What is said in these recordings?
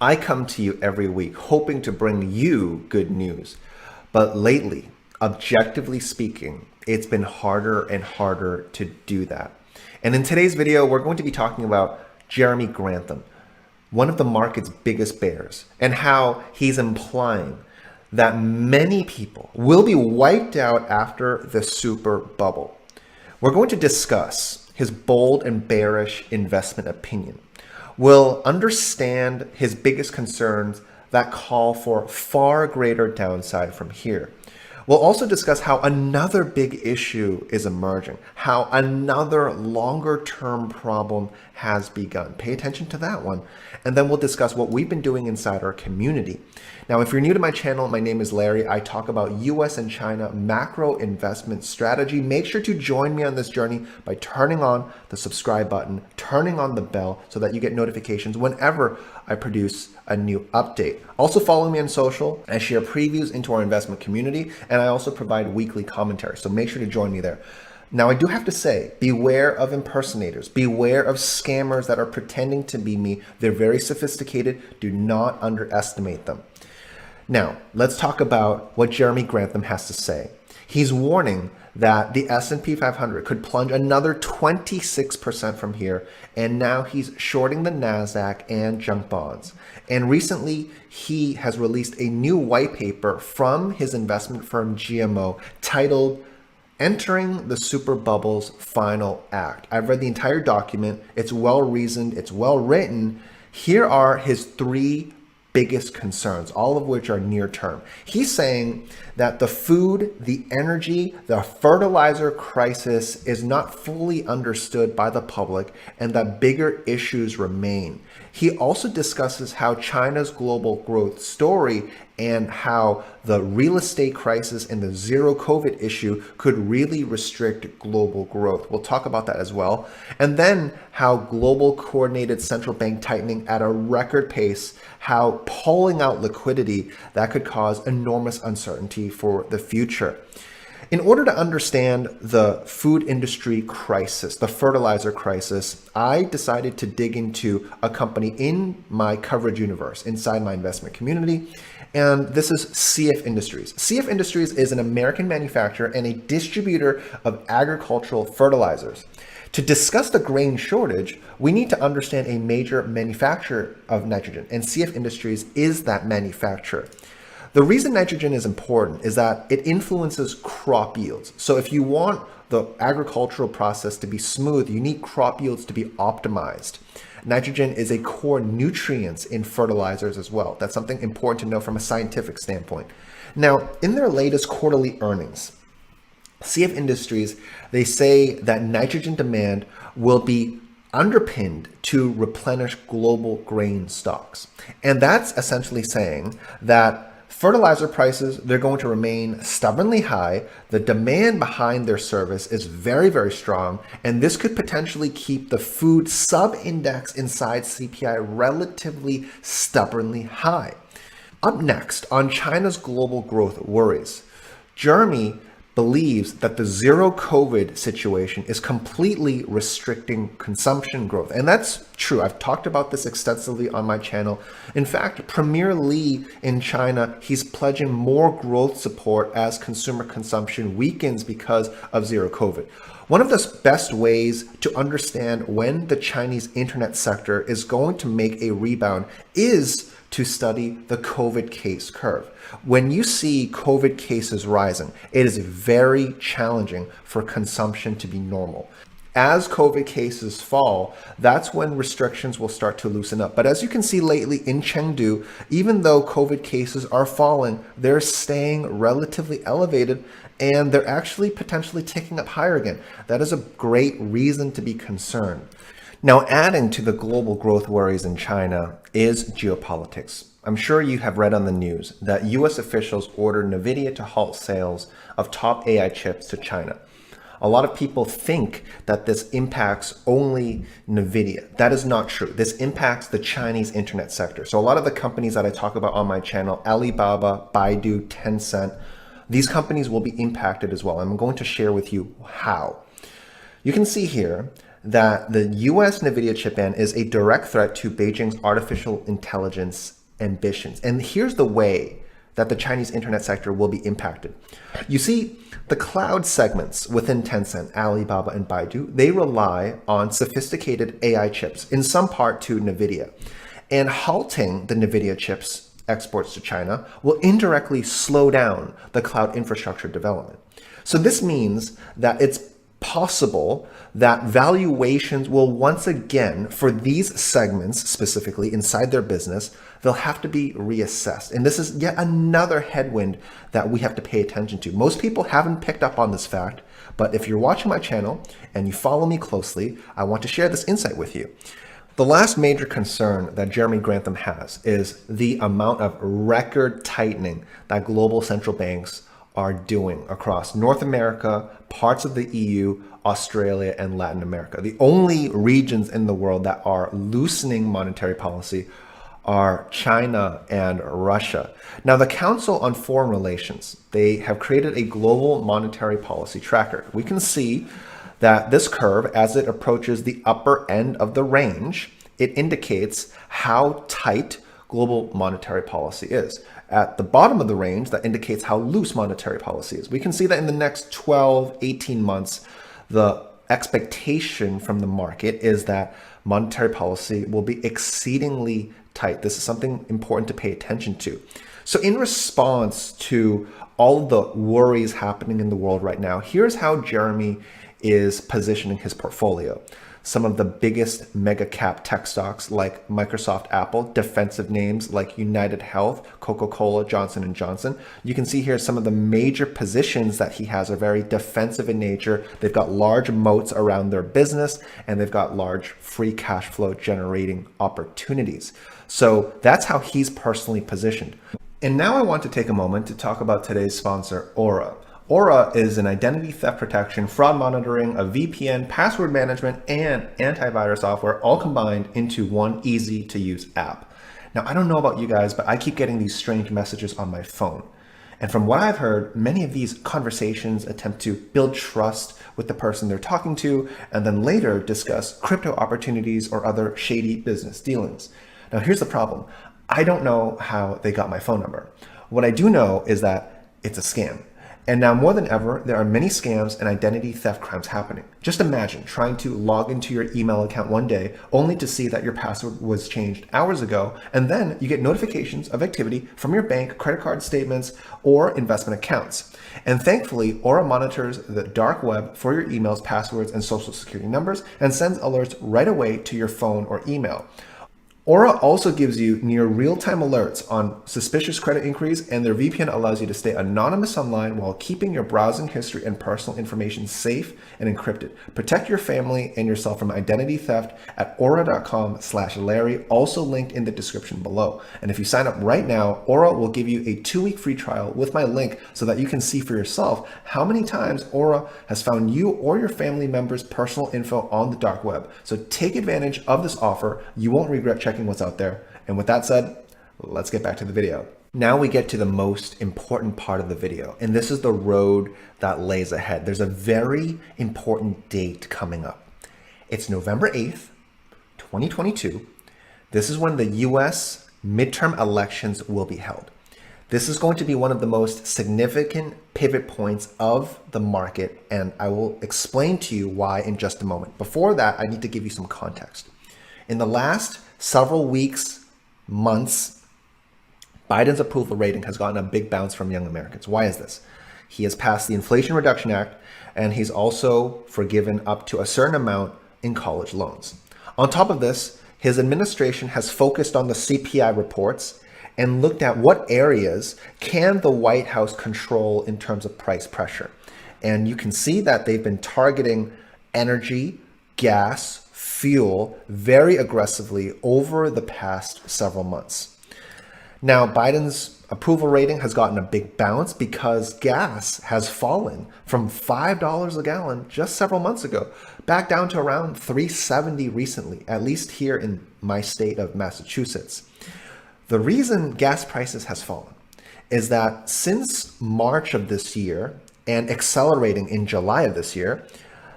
I come to you every week hoping to bring you good news. But lately, objectively speaking, it's been harder and harder to do that. And in today's video, we're going to be talking about Jeremy Grantham, one of the market's biggest bears, and how he's implying that many people will be wiped out after the super bubble. We're going to discuss his bold and bearish investment opinion. We'll understand his biggest concerns that call for far greater downside from here. We'll also discuss how another big issue is emerging, how another longer-term problem has begun. Pay attention to that one. And then we'll discuss what we've been doing inside our community. Now, if you're new to my channel, my name is Larry. I talk about US and China macro investment strategy. Make sure to join me on this journey by turning on the subscribe button, turning on the bell so that you get notifications whenever I produce a new update. Also follow me on social. I share previews into our investment community, and I also provide weekly commentary. So make sure to join me there. Now, I do have to say, beware of impersonators, beware of scammers that are pretending to be me. They're very sophisticated. Do not underestimate them. Now, let's talk about what Jeremy Grantham has to say. He's warning that the S&P 500 could plunge another 26% from here, and now he's shorting the NASDAQ and junk bonds. And recently, he has released a new white paper from his investment firm GMO titled Entering the Super Bubble's Final Act. I've read the entire document. It's well reasoned. It's well written. Here are his three biggest concerns, all of which are near term. He's saying that the food, the energy, the fertilizer crisis is not fully understood by the public and that bigger issues remain. He also discusses how China's global growth story and how the real estate crisis and the zero COVID issue could really restrict global growth. We'll talk about that as well. And then how global coordinated central bank tightening at a record pace, how pulling out liquidity that could cause enormous uncertainty for the future. In order to understand the food industry crisis, the fertilizer crisis, I decided to dig into a company in my coverage universe, inside my investment community, and this is CF Industries. CF Industries is an American manufacturer and a distributor of agricultural fertilizers. To discuss the grain shortage, we need to understand a major manufacturer of nitrogen, and CF Industries is that manufacturer. The reason nitrogen is important is that it influences crop yields. So if you want the agricultural process to be smooth, you need crop yields to be optimized. Nitrogen is a core nutrient in fertilizers as well. That's something important to know from a scientific standpoint. Now, in their latest quarterly earnings, CF Industries, they say that nitrogen demand will be underpinned to replenish global grain stocks. And that's essentially saying that fertilizer prices, they're going to remain stubbornly high. The demand behind their service is very, very strong. And this could potentially keep the food sub-index inside CPI relatively stubbornly high. Up next, on China's global growth worries, Jeremy believes that the zero COVID situation is completely restricting consumption growth. And that's true. I've talked about this extensively on my channel. In fact, Premier Li in China, he's pledging more growth support as consumer consumption weakens because of zero COVID. One of the best ways to understand when the Chinese internet sector is going to make a rebound is to study the COVID case curve. When you see COVID cases rising, it is very challenging for consumption to be normal. As COVID cases fall, that's when restrictions will start to loosen up. But as you can see lately in Chengdu, even though COVID cases are falling, they're staying relatively elevated and they're actually potentially ticking up higher again. That is a great reason to be concerned. Now, adding to the global growth worries in China is geopolitics. I'm sure you have read on the news that US officials ordered NVIDIA to halt sales of top AI chips to China. A lot of people think that this impacts only NVIDIA. That is not true. This impacts the Chinese internet sector. So a lot of the companies that I talk about on my channel, Alibaba, Baidu, Tencent, these companies will be impacted as well. I'm going to share with you how. You can see here that the US NVIDIA chip ban is a direct threat to Beijing's artificial intelligence ambitions. And here's the way that the Chinese internet sector will be impacted. You see, the cloud segments within Tencent, Alibaba, and Baidu, they rely on sophisticated AI chips, in some part to NVIDIA. And halting the NVIDIA chips exports to China will indirectly slow down the cloud infrastructure development. So this means that it's possible that valuations will once again, for these segments specifically inside their business, they'll have to be reassessed. And this is yet another headwind that we have to pay attention to. Most people haven't picked up on this fact, but if you're watching my channel and you follow me closely, I want to share this insight with you. The last major concern that Jeremy Grantham has is the amount of record tightening that global central banks are doing across North America, parts of the EU, Australia, and Latin America. The only regions in the world that are loosening monetary policy are China and Russia. Now, the Council on Foreign Relations, they have created a global monetary policy tracker. We can see that this curve, as it approaches the upper end of the range, it indicates how tight global monetary policy is. At the bottom of the range, that indicates how loose monetary policy is. We can see that in the next 12, 18 months, the expectation from the market is that monetary policy will be exceedingly tight. This is something important to pay attention to. So in response to all of the worries happening in the world right now, here's how Jeremy is positioning his portfolio. Some of the biggest mega cap tech stocks like Microsoft, Apple, defensive names like United Health, Coca-Cola, Johnson & Johnson. You can see here some of the major positions that he has are very defensive in nature. They've got large moats around their business, and they've got large free cash flow generating opportunities. So that's how he's personally positioned. And now I want to take a moment to talk about today's sponsor, Aura. Aura is an identity theft protection, fraud monitoring, a VPN, password management, and antivirus software all combined into one easy to use app. Now, I don't know about you guys, but I keep getting these strange messages on my phone. And from what I've heard, many of these conversations attempt to build trust with the person they're talking to, and then later discuss crypto opportunities or other shady business dealings. Now, here's the problem. I don't know how they got my phone number. What I do know is that it's a scam. And now more than ever, there are many scams and identity theft crimes happening. Just imagine trying to log into your email account one day only to see that your password was changed hours ago, and then you get notifications of activity from your bank, credit card statements, or investment accounts. And thankfully, Aura monitors the dark web for your emails, passwords, and social security numbers, and sends alerts right away to your phone or email. Aura also gives you near real-time alerts on suspicious credit inquiries, and their VPN allows you to stay anonymous online while keeping your browsing history and personal information safe and encrypted. Protect your family and yourself from identity theft at aura.com/Larry, also linked in the description below. And if you sign up right now, Aura will give you a 2-week free trial with my link so that you can see for yourself how many times Aura has found you or your family members' personal info on the dark web. So take advantage of this offer. You won't regret checking what's out there. And with that said, let's get back to the video. Now we get to the most important part of the video, and this is the road that lays ahead. There's a very important date coming up. It's November 8th, 2022. This is when the US midterm elections will be held. This is going to be one of the most significant pivot points of the market, and I will explain to you why in just a moment. Before that, I need to give you some context. In the last several weeks, months, Biden's approval rating has gotten a big bounce from young Americans. Why is this? He has passed the Inflation Reduction Act, and he's also forgiven up to a certain amount in college loans. On top of this, his administration has focused on the CPI reports and looked at what areas can the White House control in terms of price pressure. And you can see that they've been targeting energy, gas, fuel very aggressively over the past several months. Now, Biden's approval rating has gotten a big bounce because gas has fallen from $5 a gallon just several months ago, back down to around $3.70 recently, at least here in my state of Massachusetts. The reason gas prices has fallen is that since March of this year and accelerating in July of this year,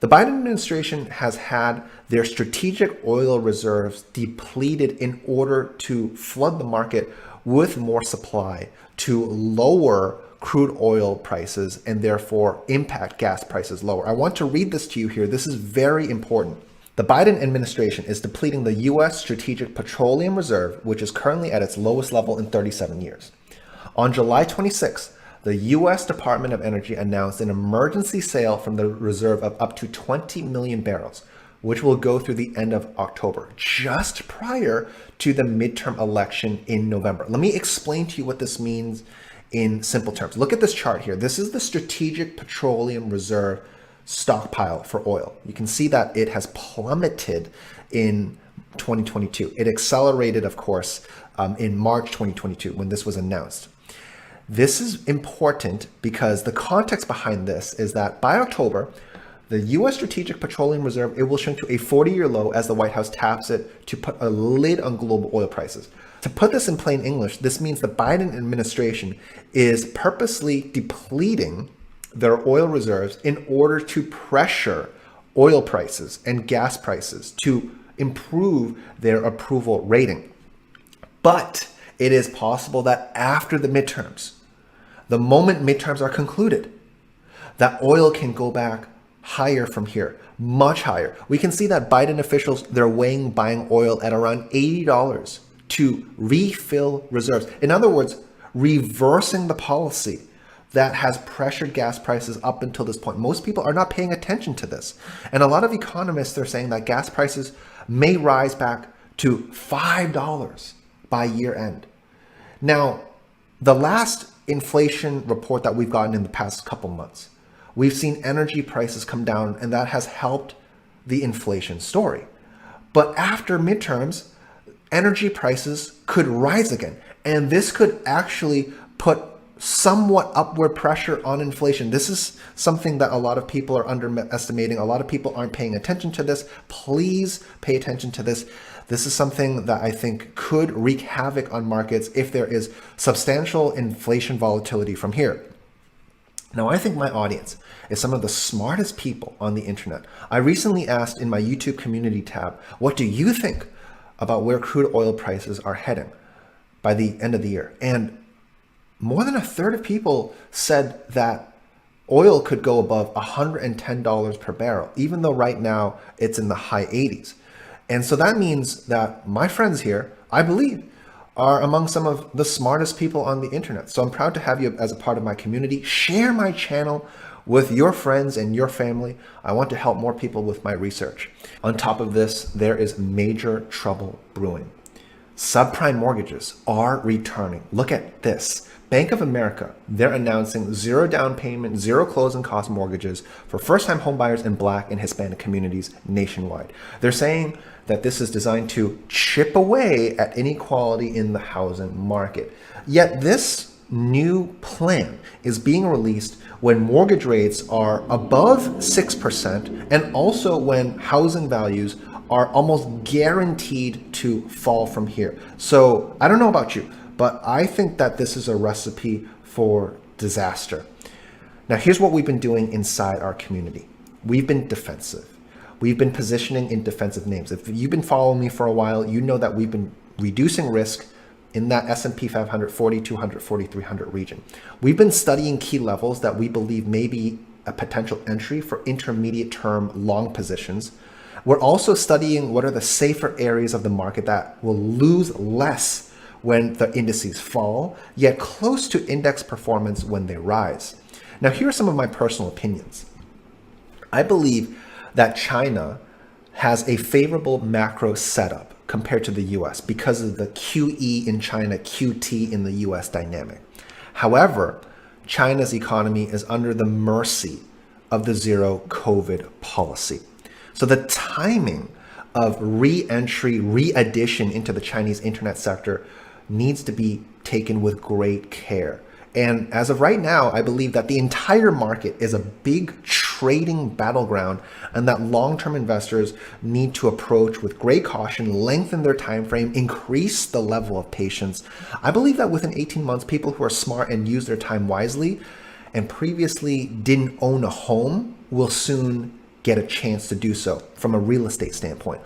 The Biden administration has had their strategic oil reserves depleted in order to flood the market with more supply to lower crude oil prices and therefore impact gas prices lower. I want to read this to you here. This is very important. The Biden administration is depleting the U.S. Strategic Petroleum Reserve, which is currently at its lowest level in 37 years. On July 26th, the U.S. Department of Energy announced an emergency sale from the reserve of up to 20 million barrels, which will go through the end of October, just prior to the midterm election in November. Let me explain to you what this means in simple terms. Look at this chart here. This is the Strategic Petroleum Reserve stockpile for oil. You can see that it has plummeted in 2022. It accelerated, of course, in March 2022 when this was announced. This is important because the context behind this is that by October, the U.S. Strategic Petroleum Reserve, it will shrink to a 40-year low as the White House taps it to put a lid on global oil prices. To put this in plain English, this means the Biden administration is purposely depleting their oil reserves in order to pressure oil prices and gas prices to improve their approval rating. But it is possible that after the midterms, the moment midterms are concluded, that oil can go back higher from here, much higher. We can see that Biden officials, they're weighing buying oil at around $80 to refill reserves. In other words, reversing the policy that has pressured gas prices up until this point. Most people are not paying attention to this. And a lot of economists are saying that gas prices may rise back to $5 by year end. Now, the last inflation report that we've gotten in the past couple months, we've seen energy prices come down, and that has helped the inflation story. But after midterms, energy prices could rise again. And this could actually put somewhat upward pressure on inflation. This is something that a lot of people are underestimating. A lot of people aren't paying attention to this. Please pay attention to this. This is something that I think could wreak havoc on markets if there is substantial inflation volatility from here. Now, I think my audience is some of the smartest people on the internet. I recently asked in my YouTube community tab, what do you think about where crude oil prices are heading by the end of the year? And more than a third of people said that oil could go above $110 per barrel, even though right now it's in the high 80s. And so that means that my friends here, I believe, are among some of the smartest people on the internet. So I'm proud to have you as a part of my community. Share my channel with your friends and your family. I want to help more people with my research. On top of this, there is major trouble brewing. Subprime mortgages are returning. Look at this. Bank of America, they're announcing zero down payment, zero closing cost mortgages for first-time homebuyers in Black and Hispanic communities nationwide. They're saying that this is designed to chip away at inequality in the housing market. Yet this new plan is being released when mortgage rates are above 6% and also when housing values are almost guaranteed to fall from here. So I don't know about you, but I think that this is a recipe for disaster. Now, here's what we've been doing inside our community. We've been defensive. We've been positioning in defensive names. If you've been following me for a while, you know that we've been reducing risk in that S&P 500, 4,200, 4,300 region. We've been studying key levels that we believe may be a potential entry for intermediate term long positions. We're also studying what are the safer areas of the market that will lose less when the indices fall, yet close to index performance when they rise. Now, here are some of my personal opinions. I believe that China has a favorable macro setup compared to the US because of the QE in China, QT in the US dynamic. However, China's economy is under the mercy of the zero COVID policy. So the timing of re-entry, re-addition into the Chinese internet sector needs to be taken with great care. And as of right now, I believe that the entire market is a big trading battleground and that long-term investors need to approach with great caution, lengthen their time frame, increase the level of patience. I believe that within 18 months, people who are smart and use their time wisely and previously didn't own a home will soon get a chance to do so from a real estate standpoint.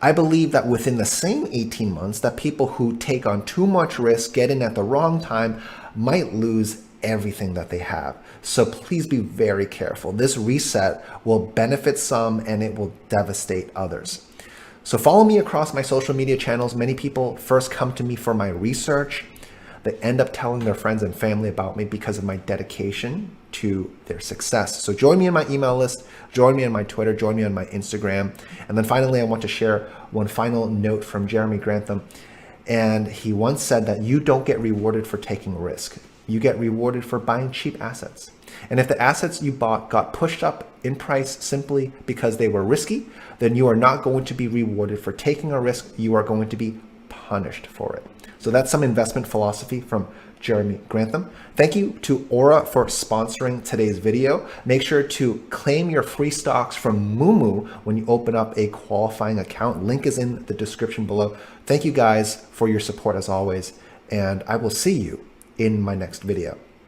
I believe that within the same 18 months, that people who take on too much risk, get in at the wrong time, might lose everything that they have. So please be very careful. This reset will benefit some and it will devastate others. So follow me across my social media channels. Many people first come to me for my research. They end up telling their friends and family about me because of my dedication to their success. So join me in my email list, join me on my Twitter, join me on my Instagram. And then finally, I want to share one final note from Jeremy Grantham. And he once said that you don't get rewarded for taking risk. You get rewarded for buying cheap assets. And if the assets you bought got pushed up in price simply because they were risky, then you are not going to be rewarded for taking a risk. You are going to be punished for it. So that's some investment philosophy from Jeremy Grantham. Thank you to Aura for sponsoring today's video. Make sure to claim your free stocks from Moomoo when you open up a qualifying account. Link is in the description below. Thank you guys for your support as always, and I will see you in my next video.